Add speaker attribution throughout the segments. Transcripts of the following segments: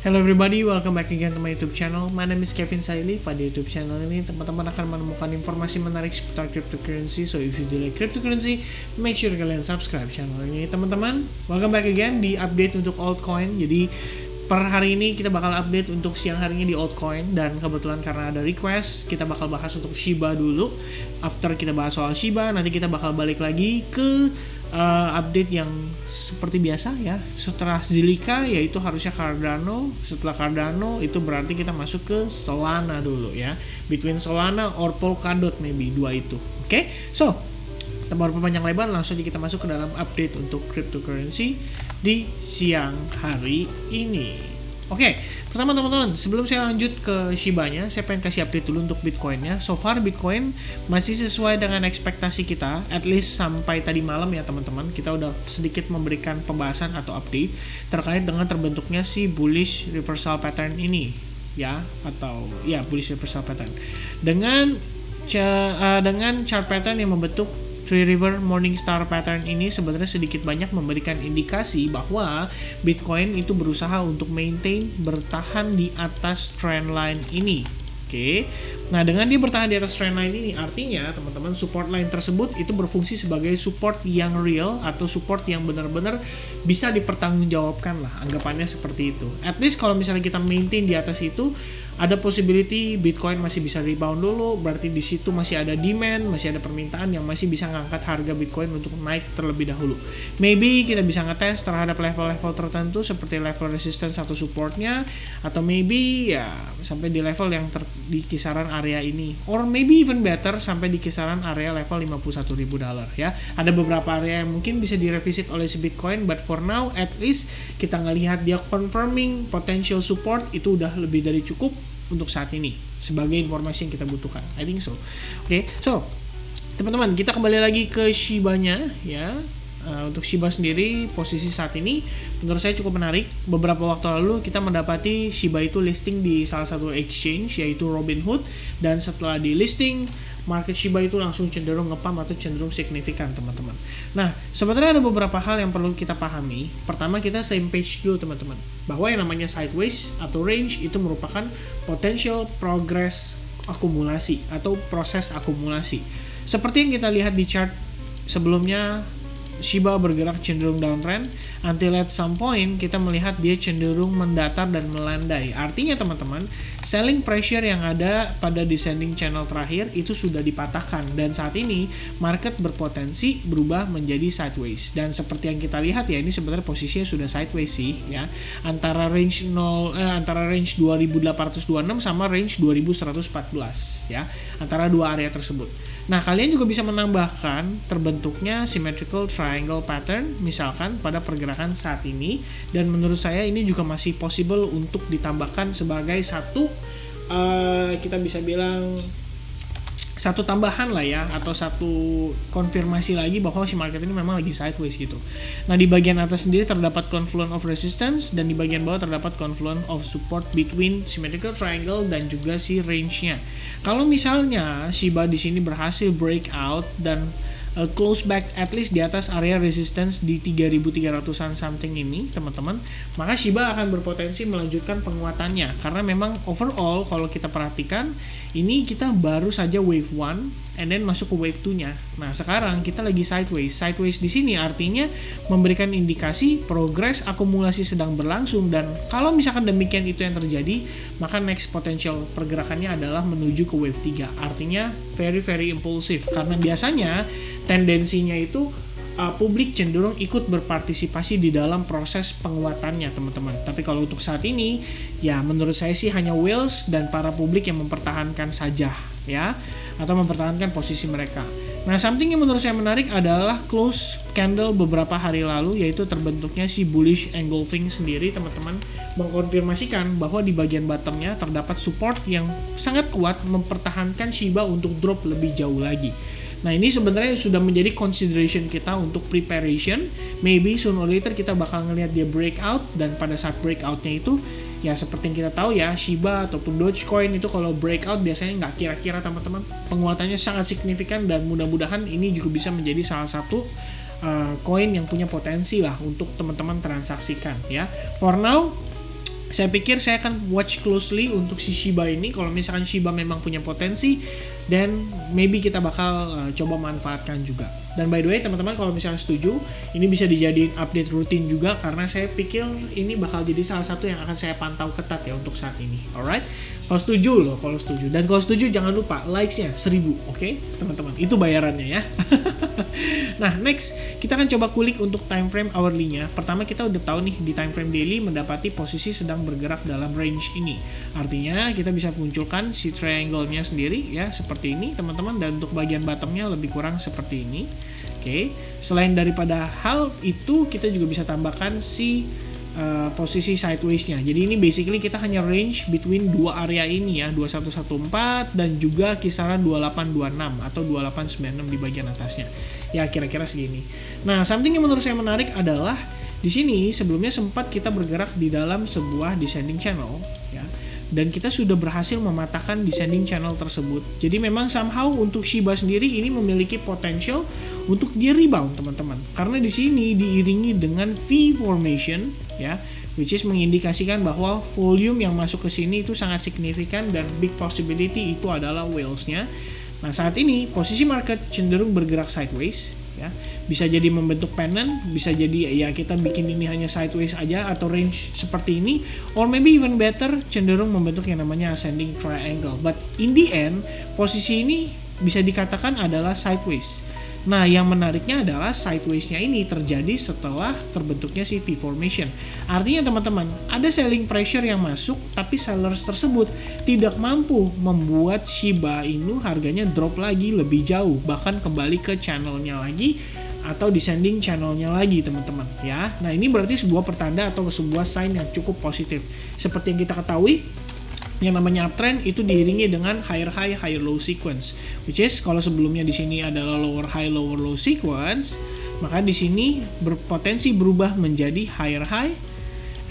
Speaker 1: Hello everybody, welcome back again to my YouTube channel. My name is Kevin Saili. Pada YouTube channel ini, teman-teman akan menemukan informasi menarik seputar cryptocurrency. So if you do like cryptocurrency, make sure kalian subscribe channel ini, teman-teman. Welcome back again di update untuk altcoin. Jadi per hari ini kita bakal update untuk siang harinya di altcoin, dan kebetulan karena ada request, kita bakal bahas untuk Shiba dulu. After kita bahas soal Shiba, nanti kita bakal balik lagi ke update yang seperti biasa ya. Setelah Zilliqa yaitu harusnya Cardano. Setelah Cardano itu berarti kita masuk ke Solana dulu ya. Between Solana or Polkadot maybe, dua itu. Oke? So, tanpa berpanjang lebar, langsung aja kita masuk ke dalam update untuk cryptocurrency di siang hari ini. Oke, pertama teman-teman, sebelum saya lanjut ke Shiba-nya, saya pengen kasih update dulu untuk Bitcoin-nya. So far Bitcoin masih sesuai dengan ekspektasi kita, at least sampai tadi malam ya teman-teman. Kita udah sedikit memberikan pembahasan atau update terkait dengan terbentuknya si bullish reversal pattern ini ya, atau ya bullish reversal pattern. Dengan chart pattern yang membentuk Three River Morningstar pattern ini sebenarnya sedikit banyak memberikan indikasi bahwa Bitcoin itu berusaha untuk maintain, bertahan di atas trendline ini. Oke. Nah, dengan dia bertahan di atas trendline ini, artinya teman-teman support line tersebut itu berfungsi sebagai support yang real atau support yang benar-benar bisa dipertanggungjawabkan lah, anggapannya seperti itu. At least kalau misalnya kita maintain di atas itu, ada possibility Bitcoin masih bisa rebound dulu, berarti di situ masih ada demand, masih ada permintaan yang masih bisa ngangkat harga Bitcoin untuk naik terlebih dahulu. Maybe kita bisa ngetes terhadap level-level tertentu seperti level resistance atau supportnya, atau maybe ya sampai di level yang di kisaran area ini, or maybe even better sampai di kisaran area level $51.000 ya. Ada beberapa area yang mungkin bisa direvisit oleh si Bitcoin, but for now at least kita ngelihat dia confirming potential support, itu udah lebih dari cukup untuk saat ini sebagai informasi yang kita butuhkan. I think so. Oke, so teman-teman, kita kembali lagi ke Shiba-nya ya. Untuk Shiba sendiri posisi saat ini menurut saya cukup menarik. Beberapa waktu lalu kita mendapati Shiba itu listing di salah satu exchange yaitu Robinhood, dan setelah di listing market Shiba itu langsung cenderung ngepump atau cenderung signifikan teman-teman. Nah, sebenarnya ada beberapa hal yang perlu kita pahami. Pertama, kita same page dulu teman-teman, bahwa yang namanya sideways atau range itu merupakan potential progress akumulasi atau proses akumulasi. Seperti yang kita lihat di chart sebelumnya, Shiba bergerak cenderung downtrend until at some point kita melihat dia cenderung mendatar dan melandai. Artinya teman-teman, selling pressure yang ada pada descending channel terakhir itu sudah dipatahkan, dan saat ini market berpotensi berubah menjadi sideways. Dan seperti yang kita lihat ya, ini sebenarnya posisinya sudah sideways sih ya, antara range 2826 sama range 2114 ya, antara dua area tersebut. Nah, kalian juga bisa menambahkan terbentuknya symmetrical triangle pattern misalkan pada pergerakan saat ini, dan menurut saya ini juga masih possible untuk ditambahkan sebagai satu kita bisa bilang satu tambahan lah ya, atau satu konfirmasi lagi bahwa si market ini memang lagi sideways gitu. Nah, di bagian atas sendiri terdapat confluence of resistance, dan di bagian bawah terdapat confluence of support between symmetrical triangle dan juga si range-nya. Kalau misalnya Shiba di sini berhasil breakout dan close back at least di atas area resistance di 3.300-an something ini teman-teman, maka Shiba akan berpotensi melanjutkan penguatannya, karena memang overall kalau kita perhatikan ini kita baru saja wave 1 and then masuk ke wave 2-nya. Nah, sekarang kita lagi sideways. Sideways di sini artinya memberikan indikasi progres akumulasi sedang berlangsung, dan kalau misalkan demikian itu yang terjadi, maka next potential pergerakannya adalah menuju ke wave 3. Artinya very impulsif, karena biasanya tendensinya itu publik cenderung ikut berpartisipasi di dalam proses penguatannya teman-teman. Tapi kalau untuk saat ini ya menurut saya sih hanya whales dan para publik yang mempertahankan saja ya, atau mempertahankan posisi mereka. Nah, something yang menurut saya menarik adalah close candle beberapa hari lalu, yaitu terbentuknya si bullish engulfing sendiri teman-teman, mengkonfirmasikan bahwa di bagian bottomnya terdapat support yang sangat kuat mempertahankan Shiba untuk drop lebih jauh lagi. Nah, ini sebenarnya sudah menjadi consideration kita untuk preparation. Maybe sooner or later kita bakal ngelihat dia breakout, dan pada saat breakoutnya itu ya seperti yang kita tahu ya, Shiba ataupun Dogecoin itu kalau breakout biasanya nggak kira-kira teman-teman, penguatannya sangat signifikan, dan mudah-mudahan ini juga bisa menjadi salah satu koin yang punya potensi lah untuk teman-teman transaksikan ya. For now Saya pikir saya akan watch closely untuk si Shiba ini. Kalau misalkan Shiba memang punya potensi, dan maybe kita bakal coba manfaatkan juga. Dan by the way teman-teman, kalau misalkan setuju, ini bisa dijadiin update rutin juga, karena saya pikir ini bakal jadi salah satu yang akan saya pantau ketat ya untuk saat ini. Alright, kalau setuju loh, kalau setuju. Dan kalau setuju jangan lupa likes-nya 1000, oke? Teman-teman, itu bayarannya ya. Nah, next kita akan coba kulik untuk time frame hourly-nya. Pertama, kita udah tahu nih di time frame daily mendapati posisi sedang bergerak dalam range ini. Artinya kita bisa munculkan si triangle-nya sendiri ya, seperti ini teman-teman, dan untuk bagian bottom-nya lebih kurang seperti ini. Oke. Selain daripada hal itu, kita juga bisa tambahkan si posisi sideways-nya. Jadi ini basically kita hanya range between dua area ini ya, 2114 dan juga kisaran 2826 atau 2896 di bagian atasnya. Ya kira-kira segini. Nah, something yang menurut saya menarik adalah di sini sebelumnya sempat kita bergerak di dalam sebuah descending channel ya. Dan kita sudah berhasil mematahkan descending channel tersebut. Jadi memang somehow untuk Shiba sendiri ini memiliki potential untuk dia rebound teman-teman. Karena di sini diiringi dengan V formation ya, which is mengindikasikan bahwa volume yang masuk ke sini itu sangat signifikan dan big possibility itu adalah whales-nya. Nah, saat ini posisi market cenderung bergerak sideways ya. Bisa jadi membentuk pennant, bisa jadi ya kita bikin ini hanya sideways aja atau range seperti ini, or maybe even better cenderung membentuk yang namanya ascending triangle. But in the end, posisi ini bisa dikatakan adalah sideways. Nah, yang menariknya adalah sideways-nya ini terjadi setelah terbentuknya si V formation. Artinya teman-teman, ada selling pressure yang masuk, tapi sellers tersebut tidak mampu membuat Shiba Inu harganya drop lagi lebih jauh, bahkan kembali ke channelnya lagi atau descending channelnya lagi teman-teman ya. Nah, ini berarti sebuah pertanda atau sebuah sign yang cukup positif. Seperti yang kita ketahui, yang namanya uptrend itu diiringi dengan higher high higher low sequence, which is kalau sebelumnya di sini adalah lower high lower low sequence, maka di sini berpotensi berubah menjadi higher high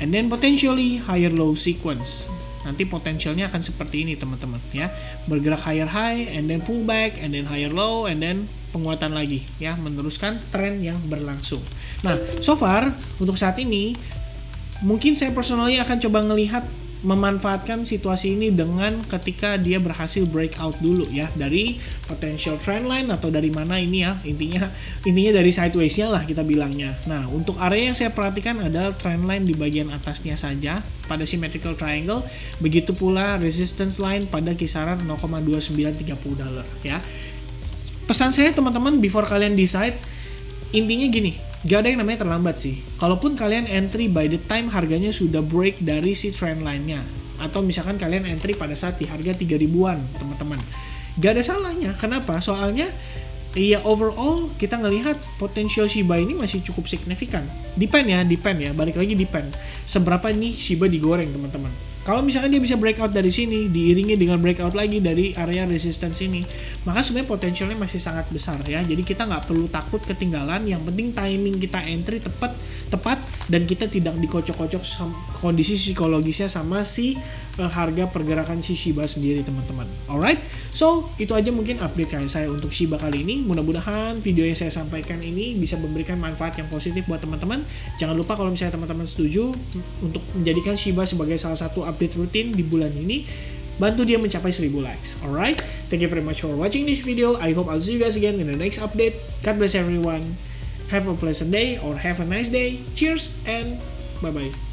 Speaker 1: and then potentially higher low sequence. Nanti potensialnya akan seperti ini teman-teman ya, bergerak higher high and then pull back and then higher low and then penguatan lagi ya, meneruskan tren yang berlangsung. Nah, so far untuk saat ini mungkin saya personally akan coba ngelihat memanfaatkan situasi ini dengan ketika dia berhasil breakout dulu ya dari potential trendline atau dari mana ini ya, intinya dari sideways-nya lah kita bilangnya. Nah, untuk area yang saya perhatikan adalah trendline di bagian atasnya saja pada symmetrical triangle, begitu pula resistance line pada kisaran $0,2930 ya. Pesan saya teman-teman, before kalian decide, intinya gini, gak ada yang namanya terlambat sih. Kalaupun kalian entry by the time harganya sudah break dari si trend line-nya, atau misalkan kalian entry pada saat di harga 3.000-an teman-teman, gak ada salahnya. Kenapa? Soalnya ya overall kita ngelihat potensial Shiba ini masih cukup signifikan. Depend ya, balik lagi depend seberapa nih Shiba digoreng teman-teman. Kalau misalkan dia bisa breakout dari sini, diiringi dengan breakout lagi dari area resistance ini, maka sebenarnya potensialnya masih sangat besar ya. Jadi kita nggak perlu takut ketinggalan. Yang penting timing kita entry tepat dan kita tidak dikocok-kocok kondisi psikologisnya sama si harga pergerakan si Shiba sendiri teman-teman. Alright, so itu aja mungkin update saya untuk Shiba kali ini. Mudah-mudahan video yang saya sampaikan ini bisa memberikan manfaat yang positif buat teman-teman. Jangan lupa kalau misalnya teman-teman setuju untuk menjadikan Shiba sebagai salah satu update rutin di bulan ini, bantu dia mencapai 1000 likes. Alright, thank you very much for watching this video. I hope I'll see you guys again in the next update. God bless everyone. Have a pleasant day or have a nice day. Cheers and bye-bye.